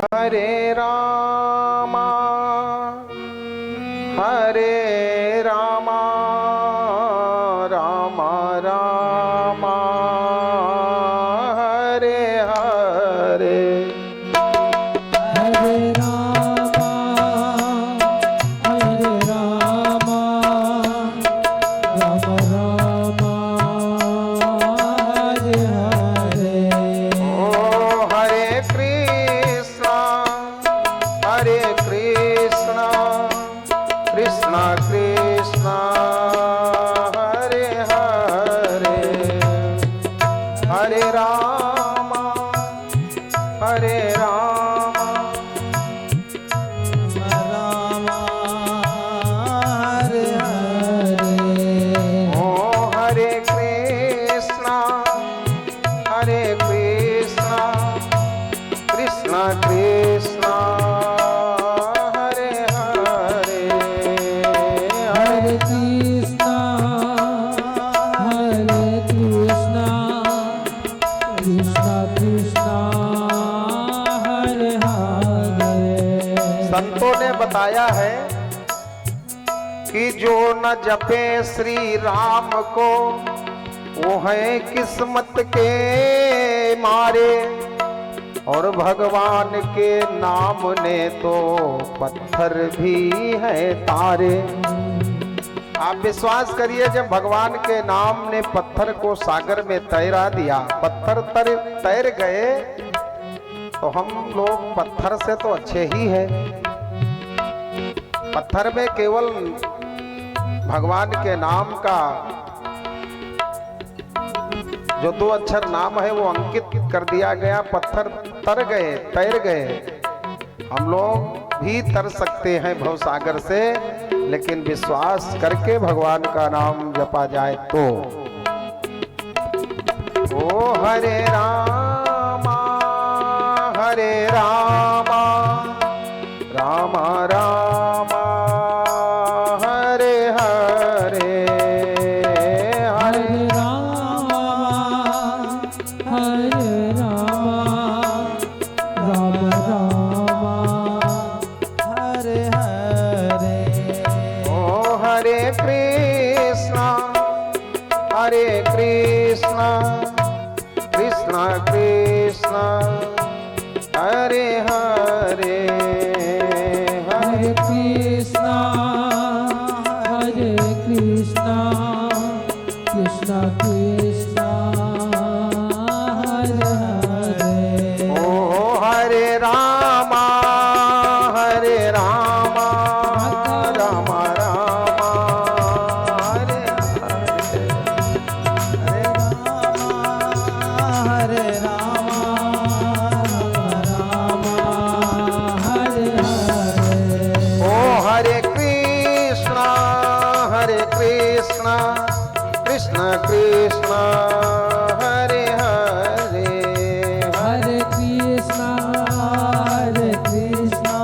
हरे रामा रामा रामा हरे हरे। हरे रामा राम रामा हरे हरे। ओ हरे कृष्णा कृष्णा कृष्णा हरे हरे। हरे रामा हरे रामा हरे हरे। ओ हरे कृष्णा कृष्णा कृष्णा हरे हरे। हरे कृष्णा कृष्णा कृष्णा हरे हरे। संतों ने बताया है कि जो न जपे श्री राम को वो है किस्मत के मारे, और भगवान के नाम ने तो पत्थर भी है तारे। आप विश्वास करिए, जब भगवान के नाम ने पत्थर को सागर में तैरा दिया, पत्थर तैर गए, तो हम लोग पत्थर से तो अच्छे ही हैं। पत्थर में केवल भगवान के नाम का जो 2 अक्षर नाम है वो अंकित कर दिया गया, पत्थर तैर गए। हम लोग भी तर सकते हैं भवसागर से, लेकिन विश्वास करके भगवान का नाम जपा जाए तो। ओ हरे रामा रामा रामा हरे हरे। हरे रामा राम रामा हरे हरे। ओ हरे कृष्णा कृष्णा कृष्णा हरे हरे। हरे कृष्णा कृष्णा कृष्णा हरे हरे। ओ हरे रामा रामा रामा हरे हरे। हरे रामा हरे हरे। ओ हरे कृष्णा कृष्णा कृष्णा हरे हरे। हरे कृष्णा कृष्णा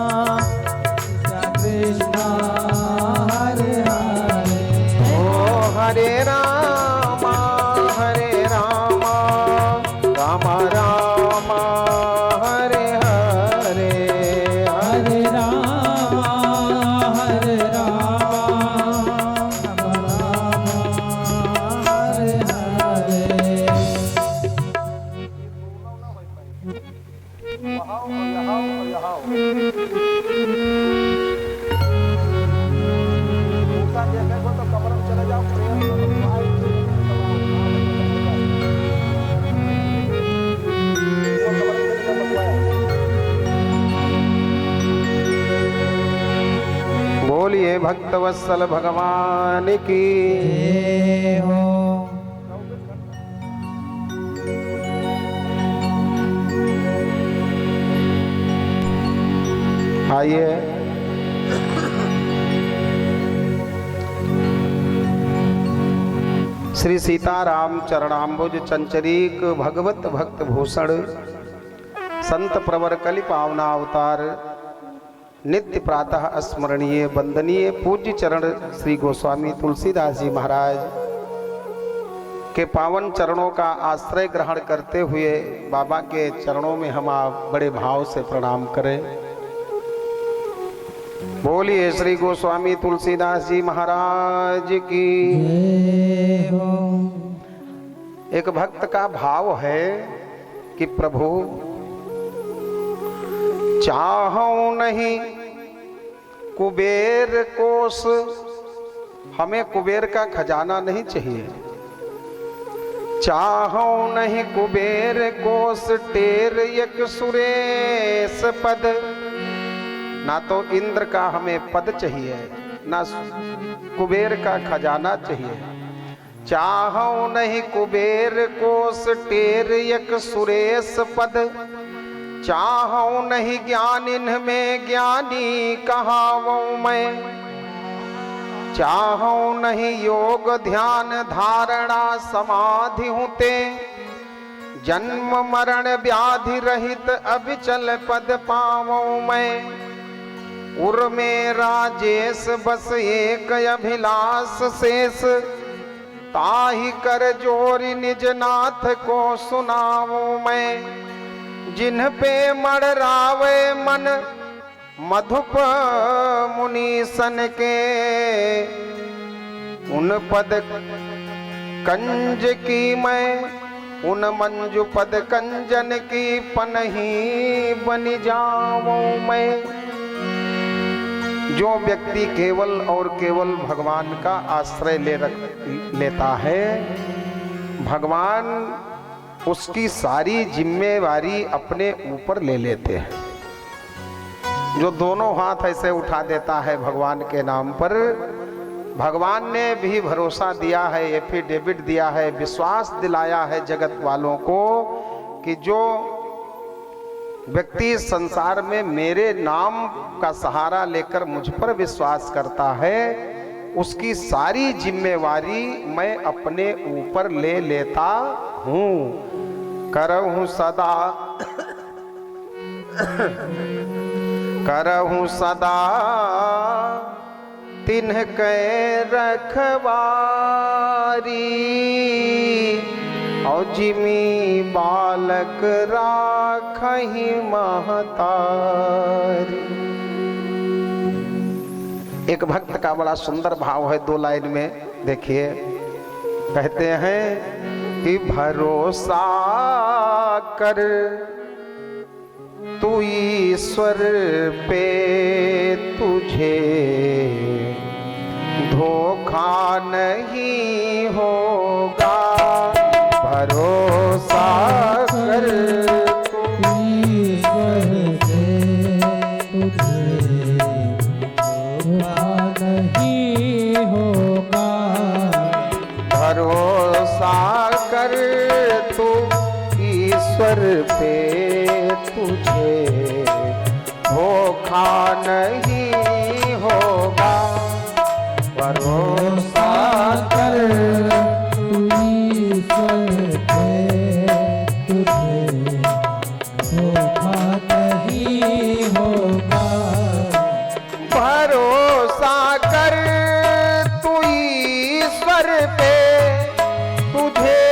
कृष्णा हरे हरे। ओ हरे रामा रामा रामा हरे हरे। हरे रामा हरे हरे। बोलिए भक्तवत्सल भगवान की जय हो। आइए श्री सीताराम चरणाम्बुज चंचरीक भगवत भक्त भूषण संत प्रवर कलि पावना अवतार नित्य प्रातः स्मरणीय वंदनीय पूज्य चरण श्री गोस्वामी तुलसीदास जी महाराज के पावन चरणों का आश्रय ग्रहण करते हुए बाबा के चरणों में हम आप बड़े भाव से प्रणाम करें। बोलिए श्री गोस्वामी तुलसीदास जी महाराज की जय हो। एक भक्त का भाव है कि प्रभु चाहूं नहीं कुबेर कोष, हमें कुबेर का खजाना नहीं चाहिए। चाहूं नहीं कुबेर कोष टेर एक सुरेश पद, ना तो इंद्र का हमें पद चाहिए ना कुबेर का खजाना चाहिए। चाहूं नहीं कुबेर कोष टेर एक सुरेश पद, चाहूं नहीं ज्ञान इनमें ज्ञानी कहावूं मैं। चाहूं नहीं योग ध्यान धारणा समाधि हूते, जन्म मरण व्याधि रहित अविचल पद पावूं मैं। उर में राजेश बस एक अभिलाष शेष, ताहि कर जोरी निज नाथ को सुनाऊं मैं। जिन्ह पे मड़रावे मन मधुप मुनीसन के, उन पद कंज की मैं उन मंजु पद कंजन की पनही बन जाऊं मैं। जो व्यक्ति केवल और केवल भगवान का आश्रय लेता है, भगवान उसकी सारी जिम्मेवारी अपने ऊपर ले लेते हैं। जो दोनों हाथ ऐसे उठा देता है भगवान के नाम पर, भगवान ने भी भरोसा दिया है, एफिडेविट दिया है, विश्वास दिलाया है जगत वालों को कि जो व्यक्ति संसार में मेरे नाम का सहारा लेकर मुझ पर विश्वास करता है, उसकी सारी जिम्मेवारी मैं अपने ऊपर ले लेता हूँ। करहूँ सदा करहूँ सदा तिन्ह कै रखवारी, और जिमी बालक राखहि महतारी। एक भक्त का बड़ा सुंदर भाव है, 2 लाइन में देखिए। कहते हैं कि भरोसा कर तू ईश्वर पे, तुझे धोखा नहीं होगा। भरोसा कर ईश्वर से तुझे धोखा नहीं होगा। भरोसा कर तू ईश्वर पे, तुझे धोखा नहीं होगा। भरोसा कर ईश्वर पे, तुझे धोखा नहीं होगा। भरोसा कर तू ईश्वर पे, तुझे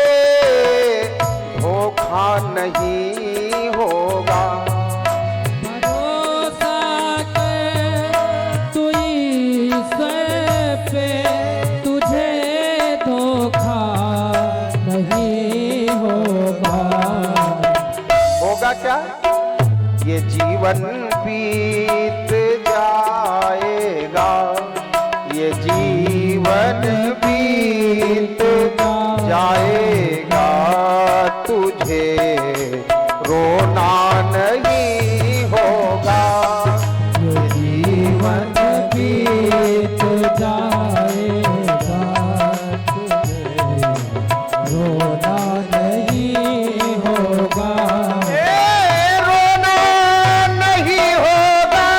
धोखा नहीं होगा। भरोसा कर तू ईश्वर पे, तुझे धोखा नहीं होगा। होगा क्या? ये जीवन बीत जाएगा, ये जीवन बीत जाएगा, तुझे रोना नहीं होगा। ये जीवन बीत जाएगा, तुझे रोना नहीं होगा। रोना नहीं होगा।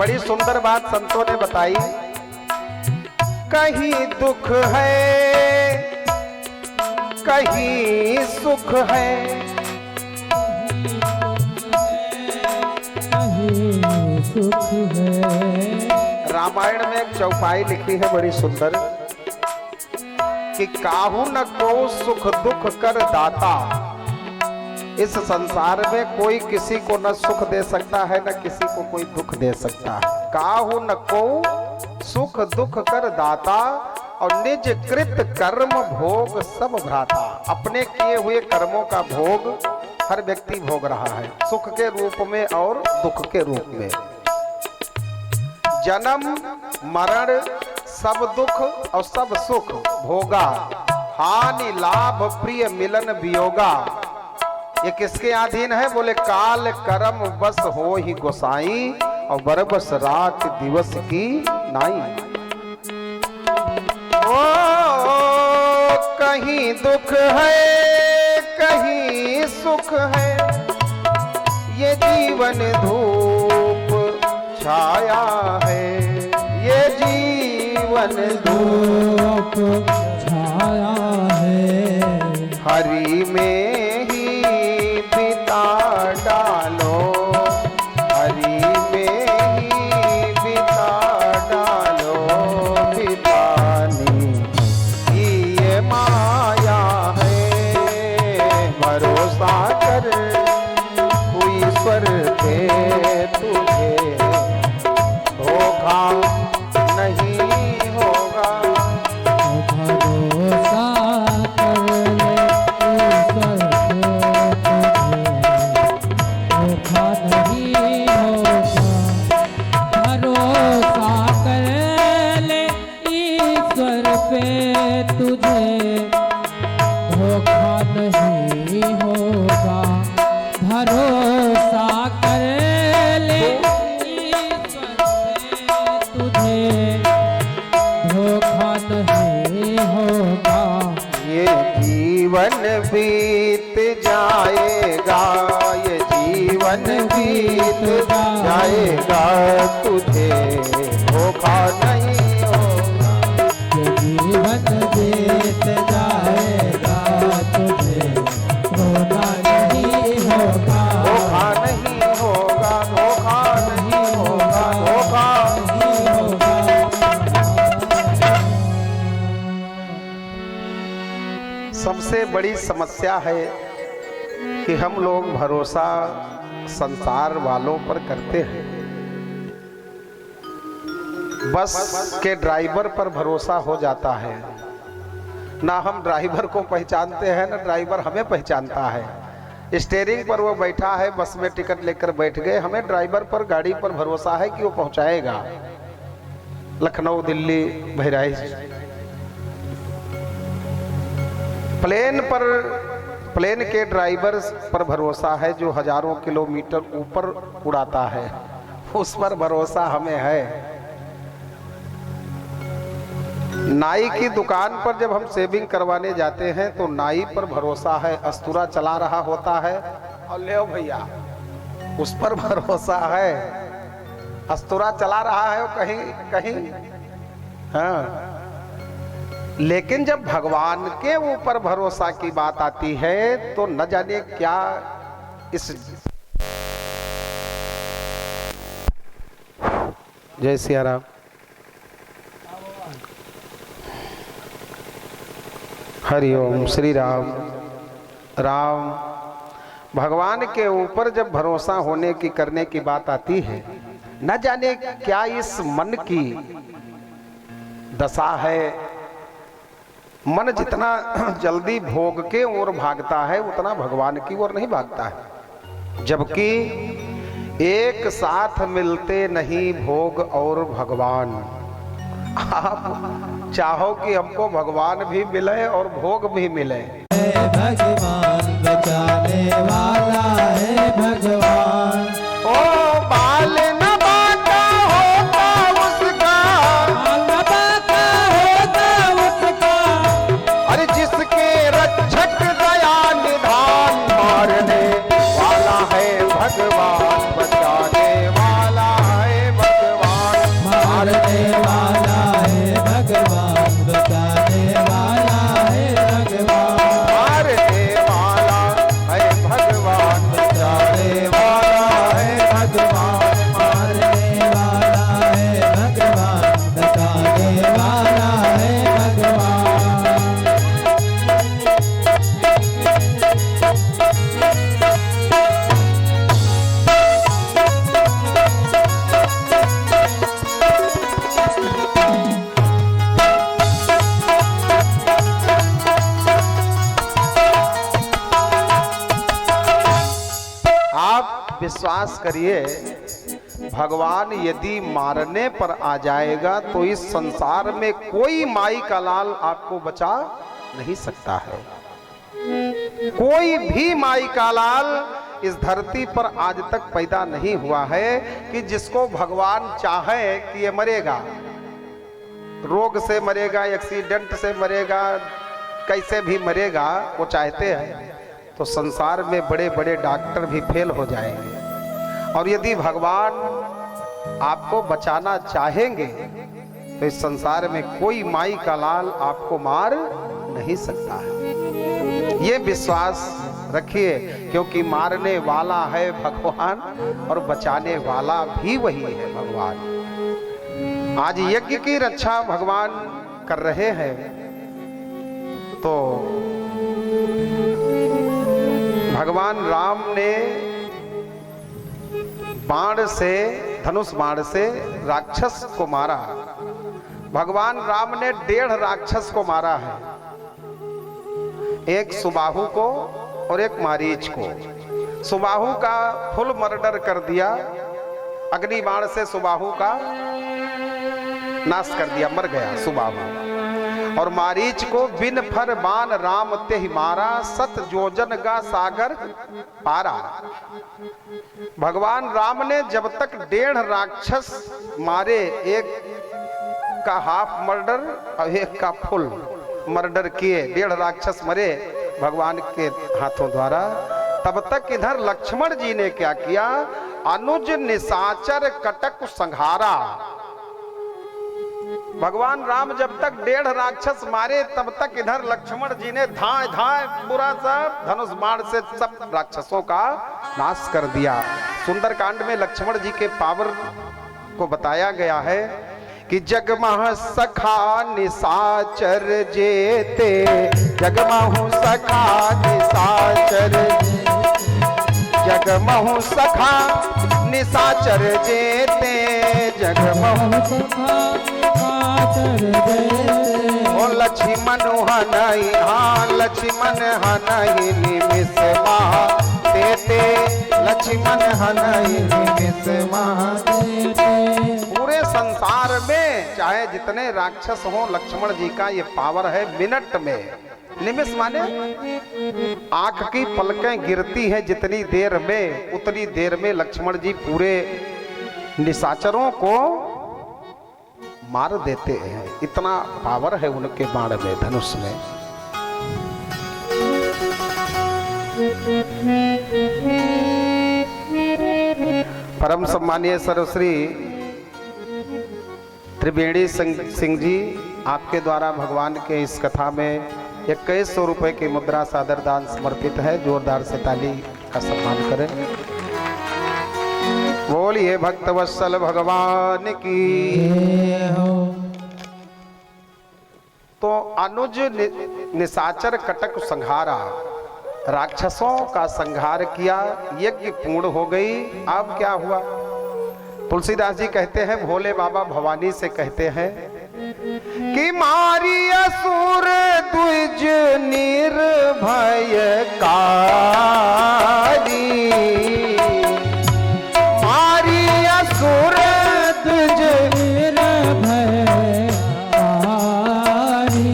बड़ी सुंदर बात संतों ने बताई, कहीं दुख है कहीं सुख है, कहीं सुख है। रामायण में एक चौपाई लिखी है बड़ी सुंदर कि काहू न को सुख दुख कर दाता। इस संसार में कोई किसी को न सुख दे सकता है न किसी को कोई दुख दे सकता है। काहू न को सुख दुख कर दाता और निज कृत कर्म भोग सब भ्राता। अपने किए हुए कर्मों का भोग हर व्यक्ति भोग रहा है, सुख के रूप में और दुख के रूप में। जन्म मरण सब दुख और सब सुख भोगा, हानि लाभ प्रिय मिलन वियोगा। ये किसके अधीन है? बोले काल कर्म बस हो ही गोसाई और बरबस रात दिवस की नाई। ओ कहीं दुख है कहीं सुख है, ये जीवन धूप छाया है, ये जीवन धूप छाया है। हरि में ही बिता डालो, हरि में ही बिता डालो, बितानी की ये माया है। भरोसा कर ईश्वर पे तुझे धोखा नहीं होगा। भरोसा कर ले ईश्वर पे तुझे धोखा नहीं होगा। भरोसा कर ले ईश्वर पे तुझे धोखा नहीं होगा। ये जीवन बीत जाएगा, ये जीवन बीत जाएगा, तुझे धोखा नहीं होगा। ये जीवन बीत जाएगा, तुझे धोखा नहीं होगा। धोखा नहीं होगा, धोखा नहीं होगा, धोखा नहीं होगा। सबसे बड़ी समस्या है कि हम लोग भरोसा संसार वालों पर करते हैं। बस के ड्राइवर पर भरोसा हो जाता है, ना हम ड्राइवर को पहचानते हैं ना ड्राइवर हमें पहचानता है। स्टीयरिंग पर वो बैठा है, बस में टिकट लेकर बैठ गए, हमें ड्राइवर पर गाड़ी पर भरोसा है कि वो पहुंचाएगा लखनऊ दिल्ली बहराइच। प्लेन के ड्राइवर पर भरोसा है जो हजारों किलोमीटर ऊपर उड़ाता है, उस पर भरोसा हमें है। नाई की दुकान पर जब हम शेविंग करवाने जाते हैं तो नाई पर भरोसा है, अस्तूरा चला रहा होता है और ले भैया उस पर भरोसा है, अस्तूरा चला रहा है कहीं कहीं। हाँ, लेकिन जब भगवान के ऊपर भरोसा की बात आती है तो न जाने क्या इस जय सिया राम। हरिओम श्री राम। राम भगवान के ऊपर जब भरोसा होने की करने की बात आती है, न जाने क्या इस मन की दशा है। मन जितना जल्दी भोग के ओर भागता है उतना भगवान की ओर नहीं भागता है, जबकि एक साथ मिलते नहीं भोग और भगवान। आप चाहो कि हमको भगवान भी मिले और भोग भी मिले। भगवान बचाने वाला है भगवान। ओ बाल न बाका होता उसका, बाल न बाका होता उसका, अरे जिसके रक्षक दया निधान मारने वाला है भगवान, बचाने वाला है भगवान। मारने वाला है भगवान, बचाने वाला है भगवान। आप विश्वास करिए, भगवान यदि मारने पर आ जाएगा तो इस संसार में कोई माई का लाल आपको बचा नहीं सकता है। कोई भी माई का लाल इस धरती पर आज तक पैदा नहीं हुआ है कि जिसको भगवान चाहे कि ये मरेगा, रोग से मरेगा, एक्सीडेंट से मरेगा, कैसे भी मरेगा, वो चाहते हैं तो संसार में बड़े बड़े डॉक्टर भी फेल हो जाएंगे। और यदि भगवान आपको बचाना चाहेंगे तो इस संसार में कोई माई का लाल आपको मार नहीं सकता है। ये विश्वास रखिए, क्योंकि मारने वाला है भगवान और बचाने वाला भी वही है भगवान। आज यज्ञ की रक्षा भगवान कर रहे हैं तो भगवान राम ने बाण से, धनुष बाण से राक्षस को मारा। भगवान राम ने 1.5 राक्षस को मारा है, एक सुबाहु को और एक मारीच को। सुबाहु का फुल मर्डर कर दिया, अग्नि बाण से सुबाहु का नाश कर दिया, मर गया सुबाहु। और मारीच को बिन फर बाण राम तेहि मारा, सत जोजन का सागर पारा। भगवान राम ने जब तक 1.5 राक्षस मारे, एक का हाफ मर्डर और एक का फुल मर्डर किए, 1.5 राक्षस मरे भगवान के हाथों द्वारा, तब तक इधर लक्ष्मण जी ने क्या किया, अनुज निशाचर कटक संहारा। भगवान राम जब तक 1.5 राक्षस मारे तब तक इधर लक्ष्मण जी ने धाए धाए पूरा सब धनुष बाण से सब राक्षसों का नाश कर दिया। सुंदरकांड में लक्ष्मण जी के पावर को बताया गया है कि जगमह सखा निशाचर जेते, जगमहु सखा निशाचर, जगमहु सखा निशाचर जेते, जगमहु सखा निशाचर जेते। ओ लक्ष्मण हनई, हाँ लक्ष्मण हनई निमिष महा देते, लक्ष्मण हनई निमिष महा देते। पूरे संसार में चाहे जितने राक्षस हो, लक्ष्मण जी का ये पावर है मिनट में। निमिष माने आंख की पलकें गिरती हैं जितनी देर में, उतनी देर में लक्ष्मण जी पूरे निशाचरों को मार देते हैं। इतना पावर है उनके बाण में, धनुष में। परम सम्मानीय सर्वश्री त्रिवेणी सिंह जी, आपके द्वारा भगवान के इस कथा में 2100 रुपए की मुद्रा सादर दान समर्पित है। जोरदार से ताली का सम्मान करें। बोलिए भक्तवत्सल भगवान की। तो अनुज निशाचर कटक संहारा, राक्षसों का संहार किया, यज्ञ पूर्ण हो गई। अब क्या हुआ? तुलसीदास जी कहते हैं, भोले बाबा भवानी से कहते हैं कि मारी असुर द्विज निर्भय कारी, मारी असुर द्विज निर्भय कारी,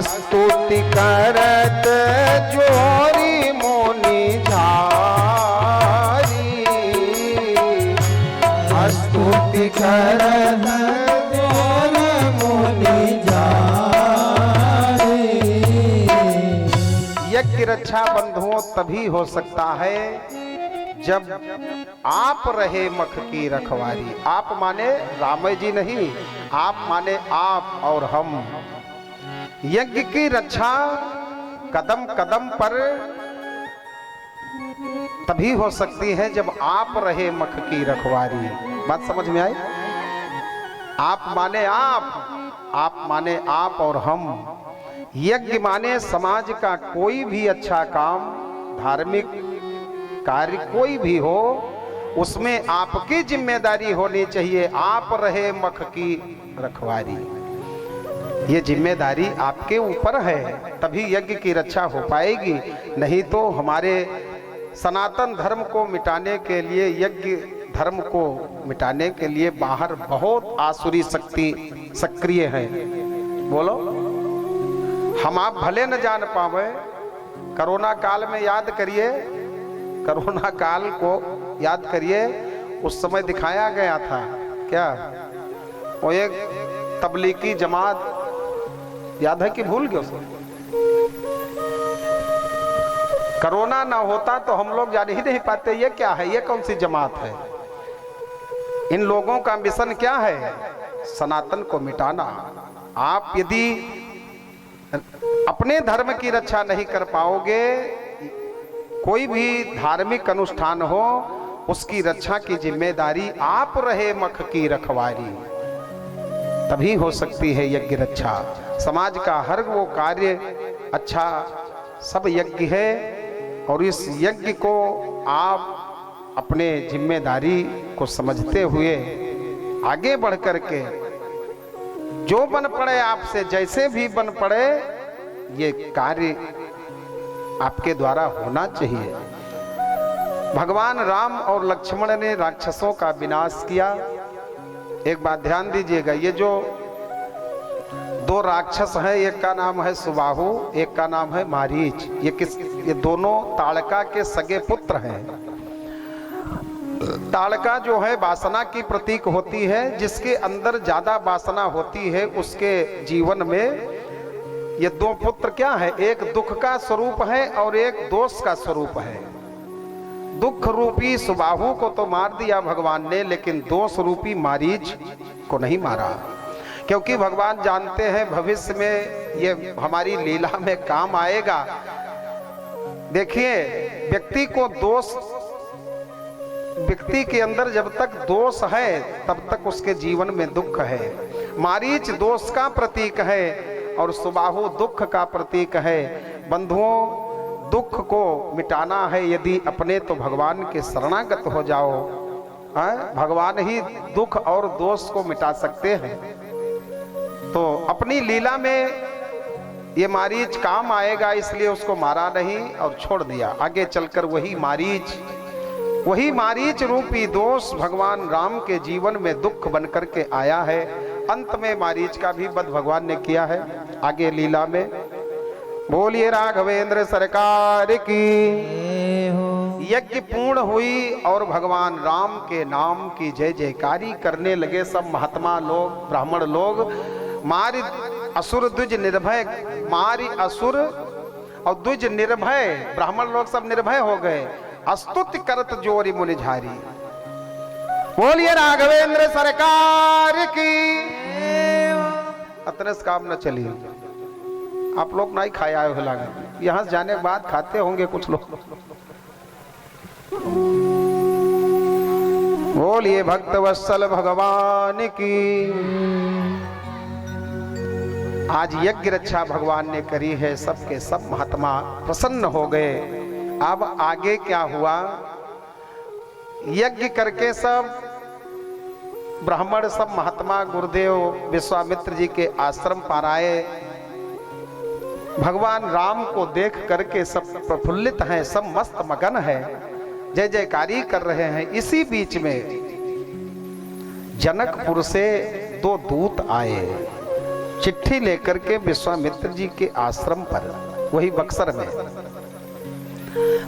स्तुति करत जोरी मोनि झारी, स्तुति करत जोरी मोनि झारी। यज्ञ रक्षा बंधुओं तभी हो सकता है जब आप रहे मख की रखवारी। आप माने राम जी नहीं, आप माने आप और हम। यज्ञ की रक्षा कदम कदम पर तभी हो सकती है जब आप रहे मख की रखवारी। बात समझ में आई? आप माने आप माने आप और हम। यज्ञ माने समाज का कोई भी अच्छा काम, धार्मिक कार्य कोई भी हो, उसमें आपकी जिम्मेदारी होनी चाहिए। आप रहे मख की रखवारी, ये जिम्मेदारी आपके ऊपर है, तभी यज्ञ की रक्षा हो पाएगी। नहीं तो हमारे सनातन धर्म को मिटाने के लिए, यज्ञ धर्म को मिटाने के लिए बाहर बहुत आसुरी शक्ति सक्रिय है। बोलो, हम आप भले न जान पावे। कोरोना काल में याद करिए, कोरोना काल को याद करिए, उस समय दिखाया गया था क्या, वो एक तबलीगी जमात, याद है कि भूल गए उसको? कोरोना ना होता तो हम लोग जान ही नहीं पाते ये क्या है, ये कौन सी जमात है। इन लोगों का मिशन क्या है? सनातन को मिटाना। आप यदि अपने धर्म की रक्षा नहीं कर पाओगे, कोई भी धार्मिक अनुष्ठान हो उसकी रक्षा की जिम्मेदारी आप रहे मख की रखवारी, तभी हो सकती है यज्ञ रक्षा। समाज का हर वो कार्य अच्छा सब यज्ञ है, और इस यज्ञ को आप अपने जिम्मेदारी को समझते हुए आगे बढ़ करके जो बन पड़े आपसे, जैसे भी बन पड़े, ये कार्य आपके द्वारा होना चाहिए। भगवान राम और लक्ष्मण ने राक्षसों का विनाश किया। एक बात ध्यान दीजिएगा, ये जो दो राक्षस हैं, एक का नाम है सुबाहु, एक का नाम है मारीच। ये दोनों ताड़का के सगे पुत्र हैं। ताड़का जो है वासना की प्रतीक होती है, जिसके अंदर ज्यादा वासना होती है उसके जीवन में ये दो पुत्र क्या है, एक दुख का स्वरूप है और एक दोष का स्वरूप है। दुख रूपी सुबाहु को तो मार दिया भगवान ने, लेकिन दोष रूपी मारीच को नहीं मारा, क्योंकि भगवान जानते हैं भविष्य में ये हमारी लीला में काम आएगा। देखिए, व्यक्ति के अंदर जब तक दोष है तब तक उसके जीवन में दुख है। मारीच दोष का प्रतीक है और सुबाहु दुख का प्रतीक है। बंधुओं, दुख को मिटाना है यदि अपने, तो भगवान के शरणागत हो जाओ। भगवान ही दुख और दोष को मिटा सकते हैं। तो अपनी लीला में ये मारीच काम आएगा, इसलिए उसको मारा नहीं और छोड़ दिया। आगे चलकर वही मारीच रूपी दोष भगवान राम के जीवन में दुख बन करके आया है। अंत में मारीच का भी वध भगवान ने किया है आगे लीला में। बोलिए राघवेंद्र सरकार की। यज्ञ पूर्ण हुई और भगवान राम के नाम की जय जयकारी करने लगे सब महात्मा लोग, ब्राह्मण लोग। मारि असुर द्विज निर्भय, मारि असुर और द्विज निर्भय, ब्राह्मण लोग सब निर्भय हो गए। स्तुति करत जोरी मुनिझारी। बोलिए राघवेंद्र सरकार की। अतने से काम न चलिए, आप लोग नहीं खाए आए हो, लागत यहां से जाने के बाद खाते होंगे कुछ लोग। बोलिए भक्त वत्सल भगवान की। आज यज्ञ रक्षा भगवान ने करी है, सबके सब महात्मा प्रसन्न हो गए। अब आगे क्या हुआ, यज्ञ करके सब ब्राह्मण, सब महात्मा गुरुदेव विश्वामित्र जी के आश्रम पर आए। भगवान राम को देख करके सब प्रफुल्लित हैं, सब मस्त मगन है, जय जयकारी कर रहे हैं। इसी बीच में जनकपुर से दो दूत आए चिट्ठी लेकर के विश्वामित्र जी के आश्रम पर, वही बक्सर में।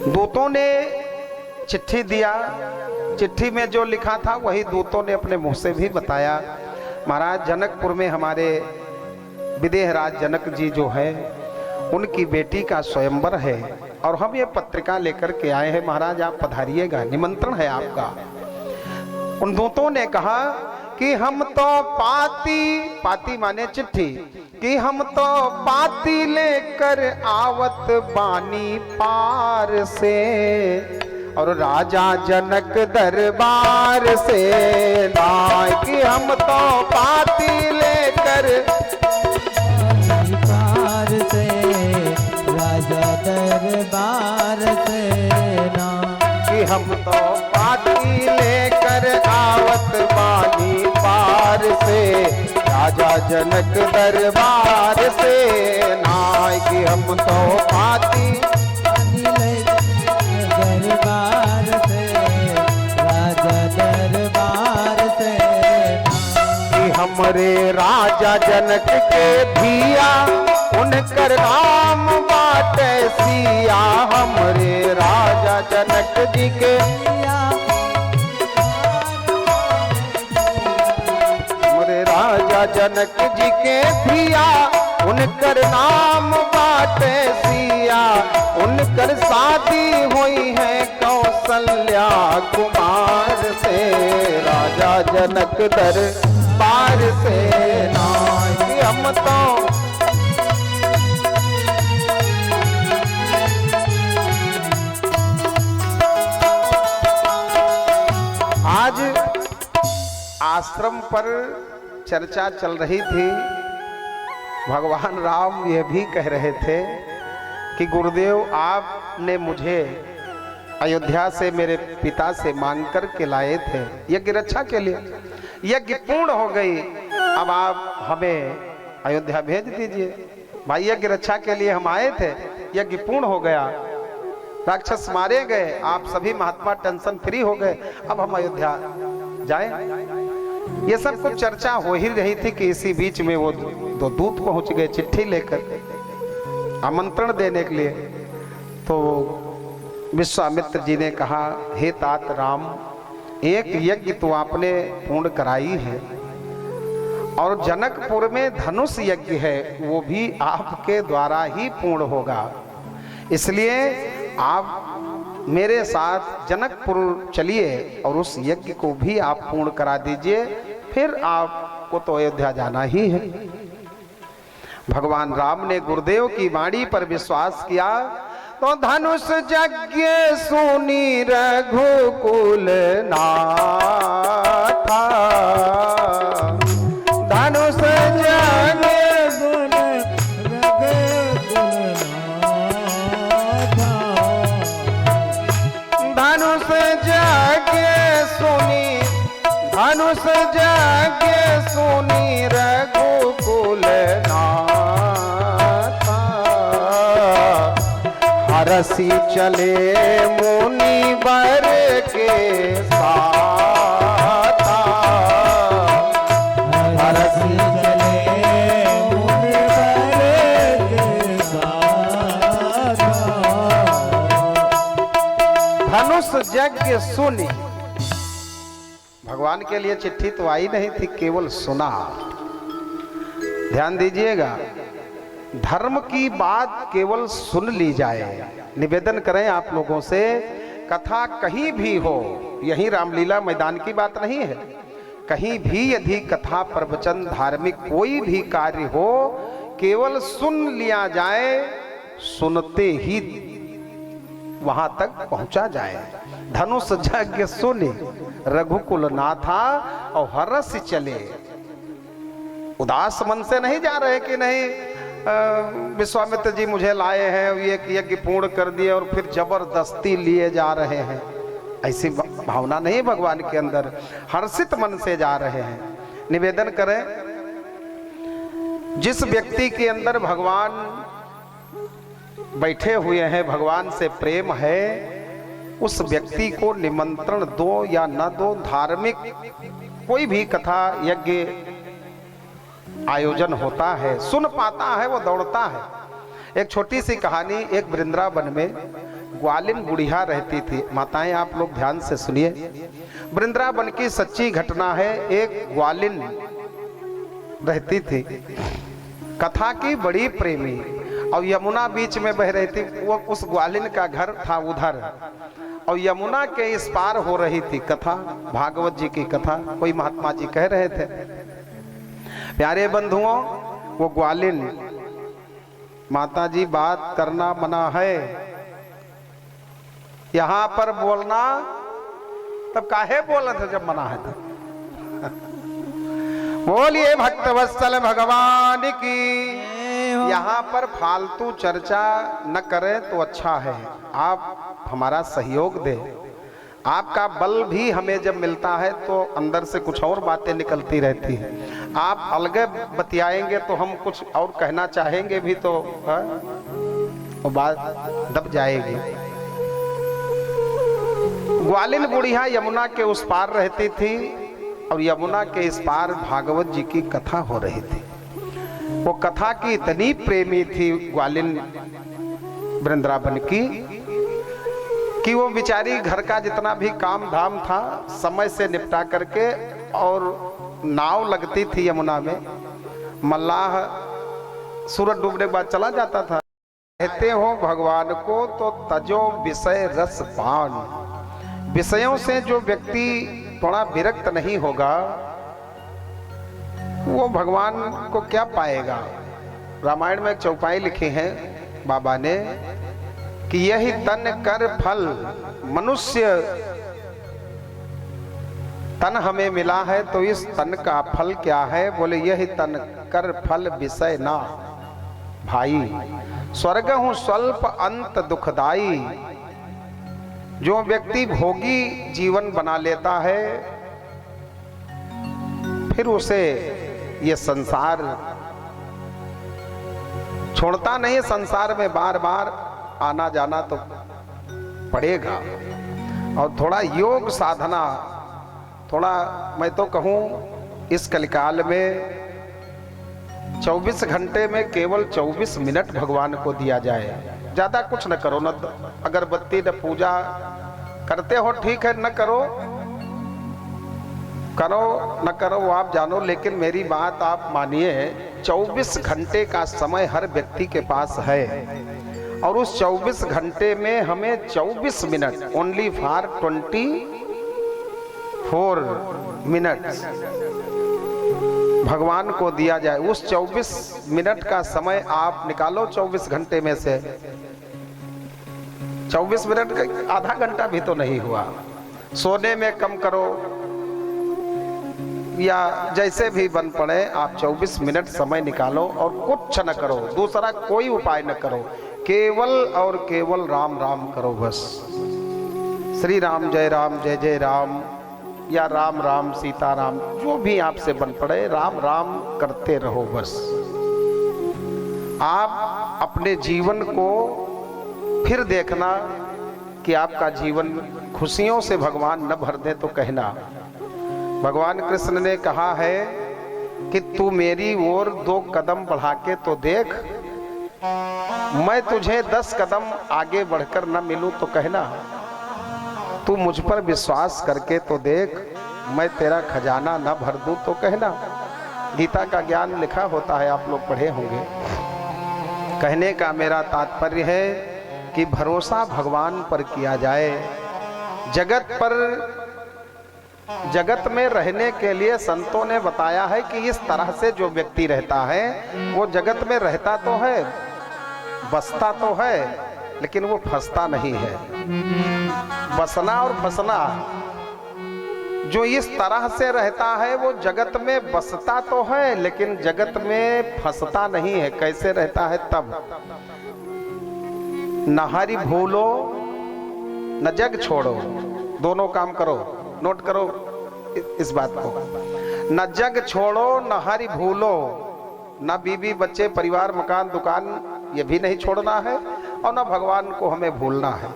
दूतों ने चिट्ठी दिया, चिट्ठी में जो लिखा था वही दूतों ने अपने मुंह से भी बताया। महाराज, जनकपुर में हमारे विदेहराज जनक जी जो है, उनकी बेटी का स्वयंवर है और हम ये पत्रिका लेकर के आए हैं। महाराज आप पधारिएगा, निमंत्रण है आपका। उन दूतों ने कहा कि हम तो पाती माने चिट्ठी, कि हम तो पाती लेकर आवत बानी पार से, और राजा जनक दरबार से नाय कि हम तो पाती लेकर पार से राजा दरबार से ना कि हम तो पाती लेकर आवत बानी पार से राजा जनक दरबार से नाय कि हम तो पाती दरबार से राजा दरबार से कि हमरे राजा जनक के धिया उनकर नाम बाटे सिया हमरे राजा जनक जी के हमरे राजा जनक जी के धिया उनकर नाम बाटे सिया उनकर शादी हुई है कौशल्या कुमार से राजा जनक दरबार से नाय हम तो आज आश्रम पर चर्चा चल रही थी। भगवान राम यह भी कह रहे थे कि गुरुदेव आपने मुझे अयोध्या से मेरे पिता से मांग कर के लाए थे यज्ञ रक्षा के लिए। यज्ञ पूर्ण हो गई, अब आप हमें अयोध्या भेज दीजिए। भाई यज्ञ रक्षा के लिए हम आए थे, यज्ञ पूर्ण हो गया, राक्षस मारे गए, आप सभी महात्मा टेंशन फ्री हो गए, अब हम अयोध्या जाएं। ये सब कुछ चर्चा हो ही रही थी कि इसी बीच में वो दो दूत पहुंच गए चिट्ठी लेकर आमंत्रण देने के लिए। तो विश्वामित्र जी ने कहा, हे तात राम, एक यज्ञ तो आपने पूर्ण कराई है और जनकपुर में धनुष यज्ञ है, वो भी आपके द्वारा ही पूर्ण होगा। इसलिए आप मेरे साथ जनकपुर चलिए और उस यज्ञ को भी आप पूर्ण करा दीजिए, फिर आपको तो अयोध्या जाना ही है। भगवान राम ने गुरुदेव की वाणी पर विश्वास किया तो धनुष यज्ञ सुनी रघुकुल नाथा, धनुष यज्ञ धनुष यज्ञ सुनी धनुष यज्ञ सुनी रघुकुल नाथा, हरसी चले मुनि वर के साथ, हरसी चले मुनि वर के साथ। धनुष यज्ञ सुनी, भगवान के लिए चिट्ठी तो आई नहीं थी, केवल सुना। ध्यान दीजिएगा, धर्म की बात केवल सुन ली जाए। निवेदन करें आप लोगों से, कथा कहीं भी हो, यही रामलीला मैदान की बात नहीं है, कहीं भी यदि कथा प्रवचन धार्मिक कोई भी कार्य हो, केवल सुन लिया जाए, सुनते ही वहां तक पहुंचा जाए। धनुष यज्ञ सुने रघुकुल नाथा और हरस चले। उदास मन से नहीं जा रहे कि नहीं विश्वामित्र जी मुझे लाए हैं, ये यज्ञ पूर्ण कर दिए और फिर जबरदस्ती लिए जा रहे हैं, ऐसी भावना नहीं भगवान के अंदर, हर्षित मन से जा रहे हैं। निवेदन करें, जिस व्यक्ति के अंदर भगवान बैठे हुए हैं, भगवान से प्रेम है, उस व्यक्ति को निमंत्रण दो या न दो, धार्मिक कोई भी कथा यज्ञ आयोजन होता है, सुन पाता है, वो दौड़ता है। एक छोटी सी कहानी, एक वृंदावन में ग्वालिन बुढ़िया रहती थी। माताएं आप लोग ध्यान से सुनिए, वृंदावन की सच्ची घटना है। एक ग्वालिन रहती थी, कथा की बड़ी प्रेमी, और यमुना बीच में बह रही थी। वो उस ग्वालिन का घर था उधर, और यमुना के इस पार हो रही थी कथा, भागवत जी की कथा, कोई महात्मा जी कह रहे थे। प्यारे बंधुओं, वो ग्वालिन, माता जी बात करना मना है, यहां पर बोलना तब काहे बोल रहे थे जब मना है तो। बोलिए भक्तवत्सल भगवान की। यहाँ पर फालतू चर्चा न करें तो अच्छा है। आप हमारा सहयोग दें। आपका बल भी हमें जब मिलता है तो अंदर से कुछ और बातें निकलती रहती हैं। आप अलग बतियाएंगे तो हम कुछ और कहना चाहेंगे भी तो वो बात दब जाएगी। ग्वालिन बुढ़िया यमुना के उस पार रहती थी और यमुना के इस पार भागवत जी की कथा हो रही थी। वो कथा की इतनी प्रेमी थी ग्वालिन वृंदावन की कि वो बेचारी घर का जितना भी काम धाम था समय से निपटा करके और नाव लगती थी यमुना में। मल्लाह सूरज डूबने के बाद चला जाता था। कहते हो भगवान को तो तजो विषय रस पान। विषयों से जो व्यक्ति थोड़ा विरक्त नहीं होगा वो भगवान को क्या पाएगा। रामायण में एक चौपाई लिखी है बाबा ने कि यही तन कर फल मनुष्य तन हमें मिला है तो इस तन का फल क्या है। बोले यही तन कर फल विषय ना भाई। स्वर्ग हूं स्वल्प अंत दुखदाई। जो व्यक्ति भोगी जीवन बना लेता है फिर उसे ये संसार छोड़ता नहीं। संसार में बार बार आना जाना तो पड़ेगा। और थोड़ा योग साधना, थोड़ा मैं तो कहूँ इस कलिकाल में 24 घंटे में केवल 24 मिनट भगवान को दिया जाए। ज्यादा कुछ न करो, न अगरबत्ती न पूजा करते हो ठीक है, न करो करो न करो वो आप जानो, लेकिन मेरी बात आप मानिए। 24 घंटे का समय हर व्यक्ति के पास है और उस 24 घंटे में हमें 24 मिनट ओनली फॉर 24 मिनट्स भगवान को दिया जाए। उस 24 मिनट का समय आप निकालो 24 घंटे में से। 24 मिनट का आधा घंटा भी तो नहीं हुआ। सोने में कम करो या जैसे भी बन पड़े, आप 24 मिनट समय निकालो और कुछ न करो, दूसरा कोई उपाय न करो, केवल और केवल राम राम करो बस। श्री राम जय जय राम या राम राम सीताराम, जो भी आपसे बन पड़े राम राम करते रहो बस। आप अपने जीवन को फिर देखना कि आपका जीवन खुशियों से भगवान न भर दे तो कहना। भगवान कृष्ण ने कहा है कि तू मेरी ओर 2 कदम बढ़ा के तो देख, मैं तुझे 10 कदम आगे बढ़कर न मिलूं तो कहना। तू मुझ पर विश्वास करके तो देख, मैं तेरा खजाना न भर दूं तो कहना। गीता का ज्ञान लिखा होता है, आप लोग पढ़े होंगे। कहने का मेरा तात्पर्य है कि भरोसा भगवान पर किया जाए। जगत में रहने के लिए संतों ने बताया है कि इस तरह से जो व्यक्ति रहता है वो जगत में रहता तो है, बसता तो है, लेकिन वो फंसता नहीं है। बसना और फंसना, जो इस तरह से रहता है वो जगत में बसता तो है लेकिन जगत में फंसता नहीं है। कैसे रहता है तब? न हरि भूलो न जग छोड़ो, दोनों काम करो। नोट करो इस बात को। न जग छोड़ो न हरि भूलो, न बीवी बच्चे परिवार मकान दुकान ये भी नहीं छोड़ना है और न भगवान को हमें भूलना है।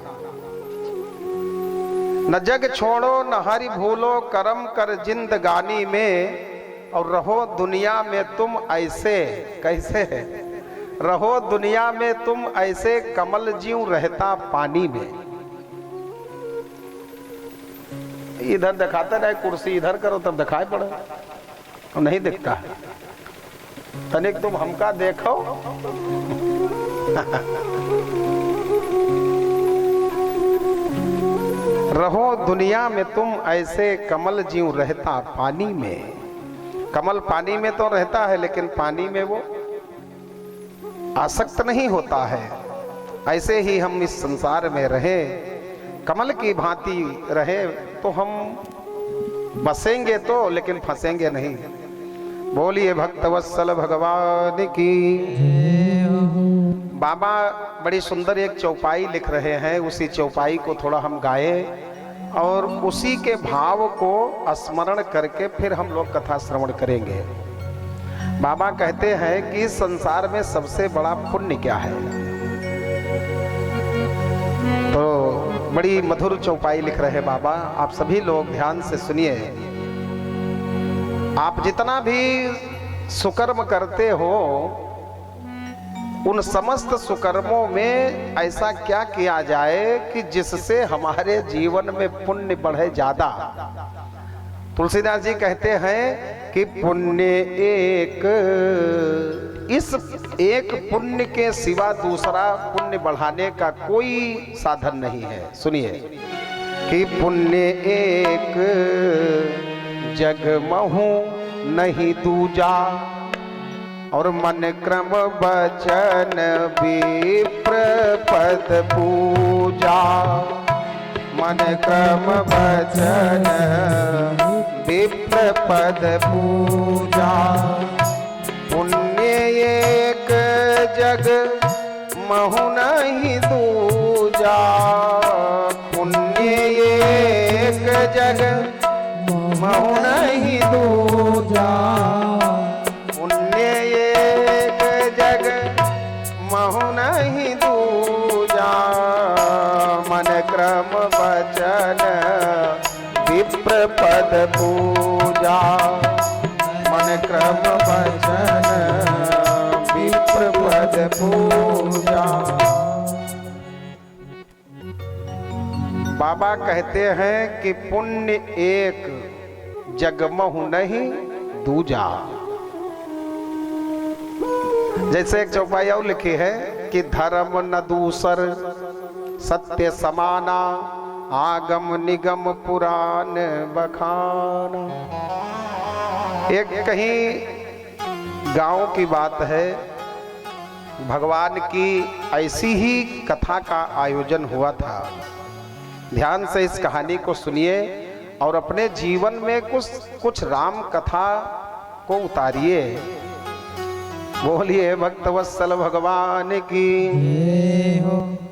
न जग छोड़ो न हरि भूलो, कर्म कर जिंदगानी में और रहो दुनिया में तुम ऐसे। कैसे है? रहो दुनिया में तुम ऐसे, कमल ज्यों रहता पानी में। इधर दिखाते रहे कुर्सी, इधर करो तब दिखाई पड़े, तो नहीं दिखता है। तनिक तुम हमका देखो। रहो दुनिया में तुम ऐसे, कमल ज्यों रहता पानी में। कमल पानी में तो रहता है लेकिन पानी में वो आसक्त नहीं होता है। ऐसे ही हम इस संसार में रहें कमल की भांति रहे तो हम बसेंगे तो, लेकिन फंसेंगे नहीं। बोलिए भक्तवत्सल भगवान की। बाबा बड़ी सुंदर एक चौपाई लिख रहे हैं, उसी चौपाई को थोड़ा हम गाए और उसी के भाव को स्मरण करके फिर हम लोग कथा श्रवण करेंगे। बाबा कहते हैं कि संसार में सबसे बड़ा पुण्य क्या है। तो बड़ी मधुर चौपाई लिख रहे बाबा, आप सभी लोग ध्यान से सुनिए। आप जितना भी सुकर्म करते हो, उन समस्त सुकर्मों में ऐसा क्या किया जाए कि जिससे हमारे जीवन में पुण्य बढ़े ज्यादा। तुलसीदास जी कहते हैं कि पुण्य एक, इस एक पुण्य के सिवा दूसरा पुण्य बढ़ाने का कोई साधन नहीं है। सुनिए कि पुण्य एक जग महु नहीं दूजा, और मन क्रम बचन विप्र पद पूजा। मन क्रम बचन विप्र पद पूजा। पुण्य एक जग महु नहीं दूजा। पुण्य एक जग महु नहीं दूजा। पुण्य एक जग महु नहीं दूजा। मन क्रम बचन विप्र पद पूजा। मन क्रम बचन विप्र पद पूजा। बाबा कहते हैं कि पुण्य एक जगमहु नहीं दूजा। जैसे एक चौपाई और लिखी है कि धर्म न दूसर सत्य समाना, आगम निगम पुराण बखाना। एक कहीं गांव की बात है, भगवान की ऐसी ही कथा का आयोजन हुआ था। ध्यान से इस कहानी को सुनिए और अपने जीवन में कुछ राम कथा को उतारिए। बोलिए भक्तवत्सल भगवान की।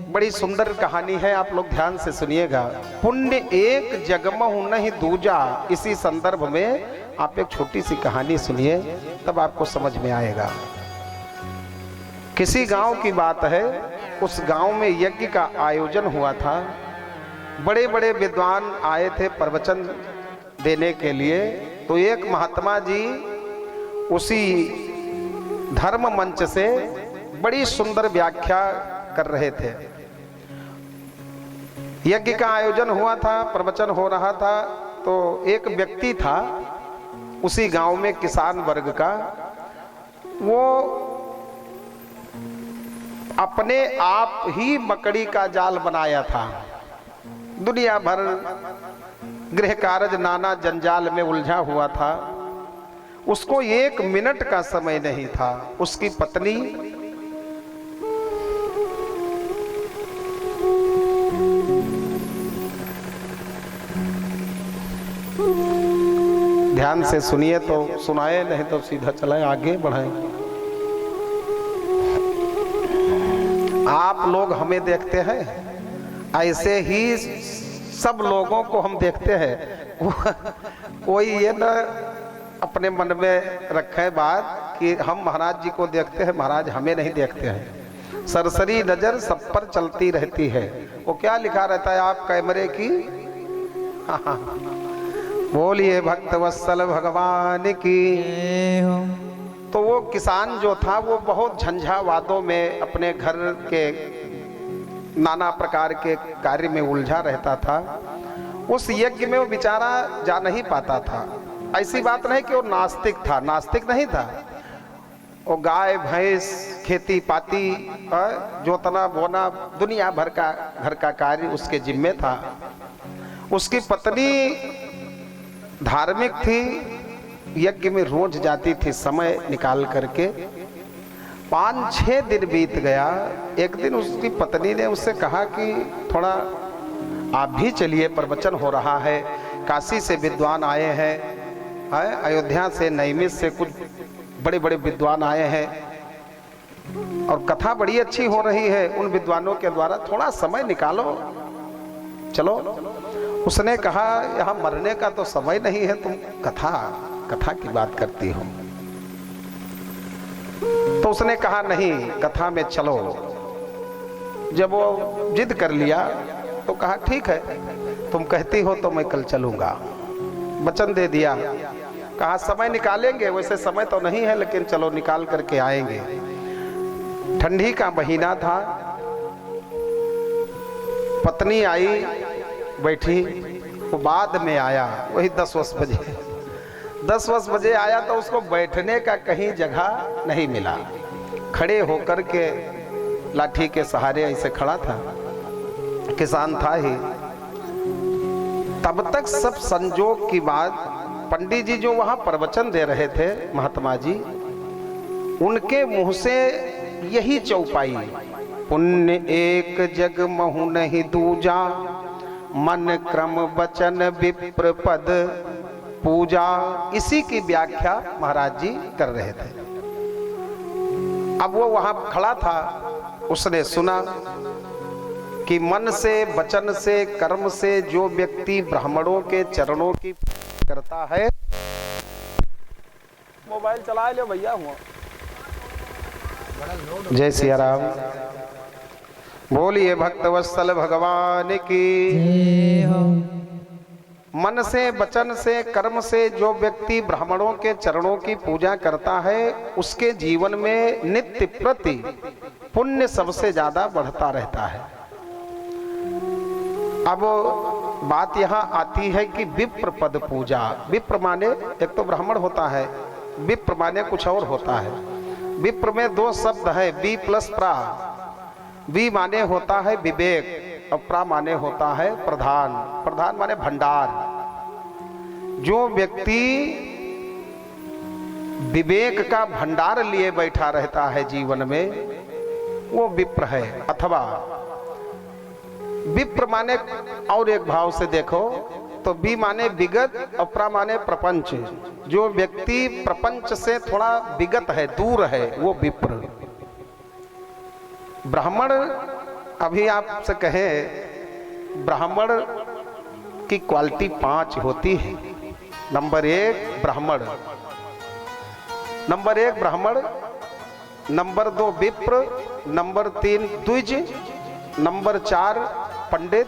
बड़ी सुंदर कहानी है, आप लोग ध्यान से सुनिएगा। पुण्य एक जगमहु नहीं दूजा, इसी संदर्भ में आप एक छोटी सी कहानी सुनिए, तब आपको समझ में आएगा। किसी गांव की बात है, उस गांव में यज्ञ का आयोजन हुआ था। बड़े बड़े विद्वान आए थे प्रवचन देने के लिए। तो एक महात्मा जी उसी धर्म मंच से बड़ी सुंदर व्याख्या कर रहे थे। यज्ञ का आयोजन हुआ था, प्रवचन हो रहा था। तो एक व्यक्ति था उसी गांव में, किसान वर्ग का, वो अपने आप ही मकड़ी का जाल बनाया था। दुनिया भर गृह कार्य नाना जंजाल में उलझा हुआ था। उसको एक मिनट का समय नहीं था। उसकी पत्नी ध्यान से सुनिए तो सुनाए, नहीं तो सीधा चलाए, आगे बढ़ाए। आप लोग हमें देखते हैं, ऐसे ही सब लोगों को हम देखते हैं। कोई ये न अपने मन में रखे बात कि हम महाराज जी को देखते हैं, महाराज हमें नहीं देखते हैं। सरसरी नजर सब पर चलती रहती है। वो क्या लिखा रहता है आप कैमरे की। बोलिए भक्तवत्सल भगवान की। तो वो किसान जो था वो बहुत झंझावातों में अपने घर के नाना प्रकार के कार्य में उलझा रहता था। उस यज्ञ में वो बेचारा जा नहीं पाता था। ऐसी बात नहीं कि वो नास्तिक था, नास्तिक नहीं था। वो गाय भैंस खेती पाती जोतना बोना दुनिया भर का घर का कार्य उसके जिम्मे था। उसकी पत्नी धार्मिक थी, यज्ञ में रोज जाती थी समय निकाल करके। 5-6 दिन बीत गया। एक दिन उसकी पत्नी ने उससे कहा कि थोड़ा आप भी चलिए, प्रवचन हो रहा है। काशी से विद्वान आए हैं, अयोध्या से, नैमिष से कुछ बड़े बड़े विद्वान आए हैं और कथा बड़ी अच्छी हो रही है उन विद्वानों के द्वारा, थोड़ा समय निकालो, चलो। उसने कहा यहाँ मरने का तो समय नहीं है, तुम कथा की बात करती हो। तो उसने कहा नहीं, कथा में चलो। जब वो जिद कर लिया तो कहा ठीक है, तुम कहती हो तो मैं कल चलूंगा। वचन दे दिया। कहा समय निकालेंगे, वैसे समय तो नहीं है लेकिन चलो निकाल करके आएंगे। ठंडी का महीना था। पत्नी आई, बैठी, वो बाद में आया, वही 10 बजे 10 बजे आया तो उसको बैठने का कहीं जगह नहीं मिला। खड़े होकर के लाठी के सहारे ऐसे खड़ा था, किसान था ही। तब तक सब संजोग की बात, पंडित जी जो वहां प्रवचन दे रहे थे, महात्मा जी, उनके मुंह से यही चौपाई, पुण्य एक जग महु नहीं दूजा, मन क्रम वचन विप्र पद पूजा। इसी की व्याख्या महाराज जी कर रहे थे। अब वो वहां खड़ा था, उसने सुना कि मन से, वचन से, कर्म से जो व्यक्ति ब्राह्मणों के चरणों की करता है। मोबाइल चला ले भैया। हुआ जय सिया राम। बोलिए भक्तवत्सल भगवान की। मन से, वचन से, कर्म से जो व्यक्ति ब्राह्मणों के चरणों की पूजा करता है, उसके जीवन में नित्य प्रति पुण्य सबसे ज्यादा बढ़ता रहता है। अब बात यहाँ आती है कि विप्र पद पूजा। विप्र माने एक तो ब्राह्मण होता है, विप्र माने कुछ और होता है। विप्र में 2 शब्द है, वी प्लस प्रा। वी माने होता है विवेक और प्रा माने होता है प्रधान। प्रधान माने भंडार। जो व्यक्ति विवेक का भंडार लिए बैठा रहता है जीवन में, वो विप्र है। अथवा विप्र माने और एक भाव से देखो तो बी माने विगत और प्रा माने प्रपंच। जो व्यक्ति प्रपंच से थोड़ा विगत है, दूर है, वो विप्र। ब्राह्मण, अभी आपसे कहे, ब्राह्मण की क्वालिटी 5 होती है। नंबर 1 ब्राह्मण, नंबर 1 ब्राह्मण, नंबर 2 विप्र, नंबर 3 द्विज, नंबर 4 पंडित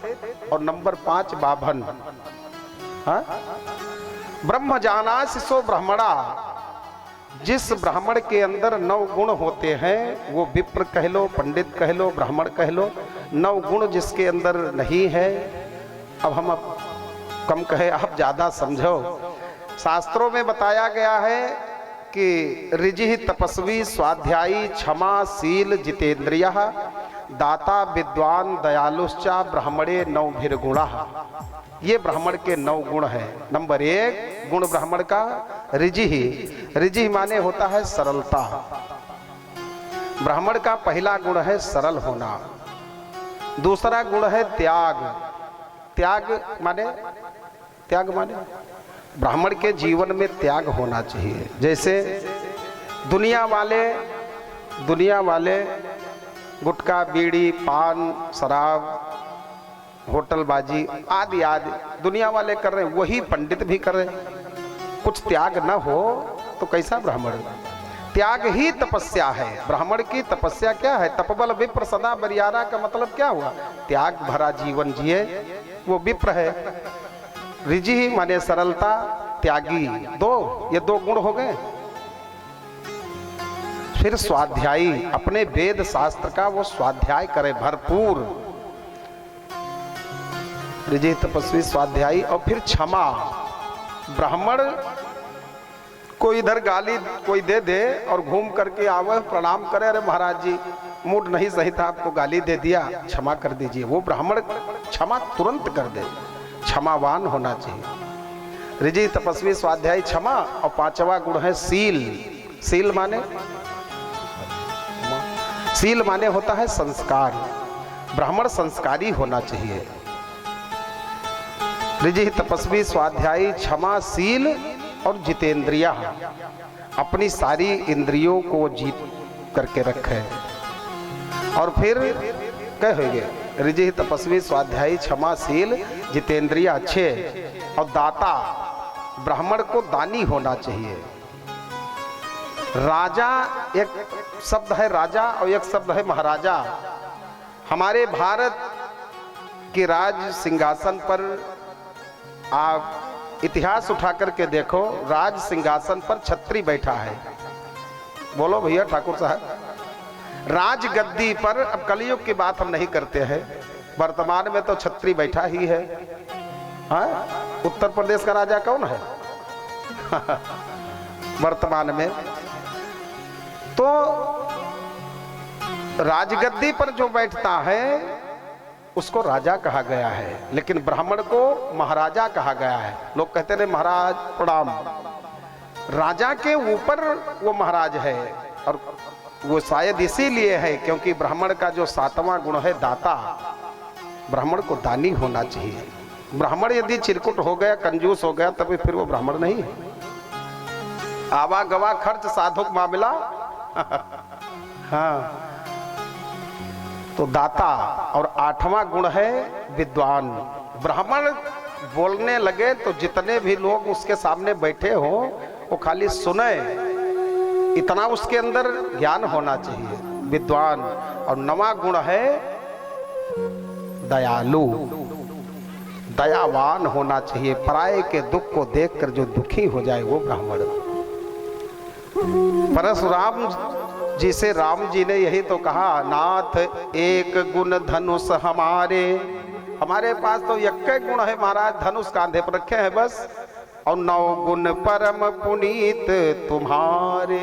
और नंबर 5 बाभन। हाँ? ब्रह्म जानासि सो ब्राह्मणा। जिस ब्राह्मण के अंदर 9 गुण होते हैं वो विप्र कह लो, पंडित कह लो, ब्राह्मण कह लो। 9 गुण जिसके अंदर नहीं है, अब हम कम कहे, आप ज्यादा समझो। शास्त्रों में बताया गया है कि ऋजि तपस्वी स्वाध्यायी क्षमा शील जितेंद्रिय दाता विद्वान दयालुश्चा ब्राह्मणे 9 गुणा। ये ब्राह्मण के 9 गुण हैं। नंबर 1 गुण ब्राह्मण का ऋजि। ऋजि माने होता है सरलता। ब्राह्मण का पहला गुण है सरल होना। दूसरा गुण है त्याग। त्याग माने ब्राह्मण के जीवन में त्याग होना चाहिए। जैसे दुनिया वाले गुटखा, बीड़ी, पान, शराब, होटलबाजी आदि आदि दुनिया वाले कर रहे हैं, वही पंडित भी कर रहे हैं। कुछ त्याग न हो तो कैसा ब्राह्मण? त्याग ही तपस्या है। ब्राह्मण की तपस्या क्या है? तपबल विप्र सदा बरियारा का मतलब क्या हुआ? त्याग भरा जीवन जिए, वो विप्र है। ऋजि माने सरलता, त्यागी, ये 2 गुण हो गए। फिर स्वाध्यायी, अपने वेद शास्त्र का वो स्वाध्याय करे भरपूर। ऋजि तपस्वी स्वाध्यायी। और फिर क्षमा। ब्राह्मण को इधर गाली कोई दे दे और घूम करके आवे, प्रणाम करे, अरे महाराज जी मूड नहीं सही था, आपको गाली दे दिया, क्षमा कर दीजिए। वो ब्राह्मण क्षमा तुरंत कर दे, क्षमावान होना चाहिए। ऋजि तपस्वी स्वाध्यायी क्षमा। और 5वां गुण है शील। शील माने होता है संस्कार। ब्राह्मण संस्कारी होना चाहिए। ऋजि तपस्वी स्वाध्यायी क्षमाशील और जितेंद्रिया, अपनी सारी इंद्रियों को जीत करके रखे। और फिर कहेंगे ऋजि तपस्वी स्वाध्यायी क्षमाशील जितेंद्रिया अच्छे और दाता, ब्राह्मण को दानी होना चाहिए। राजा, एक शब्द है राजा और एक शब्द है महाराजा। हमारे भारत के राज सिंहासन पर आप इतिहास उठा करके देखो, राज सिंहासन पर छत्री बैठा है। बोलो भैया ठाकुर साहब, राज गद्दी पर, अब कलयुग की बात हम नहीं करते हैं, वर्तमान में तो छत्री बैठा ही है। हाँ? उत्तर प्रदेश का राजा कौन है वर्तमान में? तो राजगद्दी पर जो बैठता है उसको राजा कहा गया है, लेकिन ब्राह्मण को महाराजा कहा गया है। लोग कहते रहे महाराज प्रणाम, राजा के ऊपर वो महाराज है। और वो शायद इसीलिए है क्योंकि ब्राह्मण का जो 7वां गुण है दाता, ब्राह्मण को दानी होना चाहिए। ब्राह्मण यदि चिरकुट हो गया, कंजूस हो गया, तभी फिर वो ब्राह्मण नहीं है। आवा गवा खर्च साधुक मामला हाँ, तो दाता। और 8वां गुण है विद्वान। ब्राह्मण बोलने लगे तो जितने भी लोग उसके सामने बैठे हो वो खाली सुने, इतना उसके अंदर ज्ञान होना चाहिए, विद्वान। और 9वां गुण है दयालु, दयावान होना चाहिए। पराये के दुख को देखकर जो दुखी हो जाए वो ब्राह्मण। परशुराम जी से राम जी ने यही तो कहा, नाथ एक गुण धनुष हमारे पास तो एक गुण है महाराज, धनुष कांधे पर रखे हैं बस, और 9 गुण परम पुनीत तुम्हारे,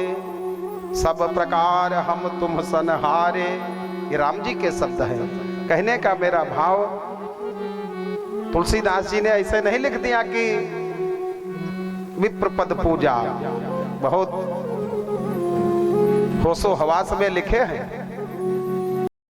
सब प्रकार हम तुम सनहारे। ये राम जी के शब्द हैं। कहने का मेरा भाव, तुलसीदास जी ने ऐसे नहीं लिख दिया कि विप्र पद पूजा, बहुत होशो हवास में लिखे हैं।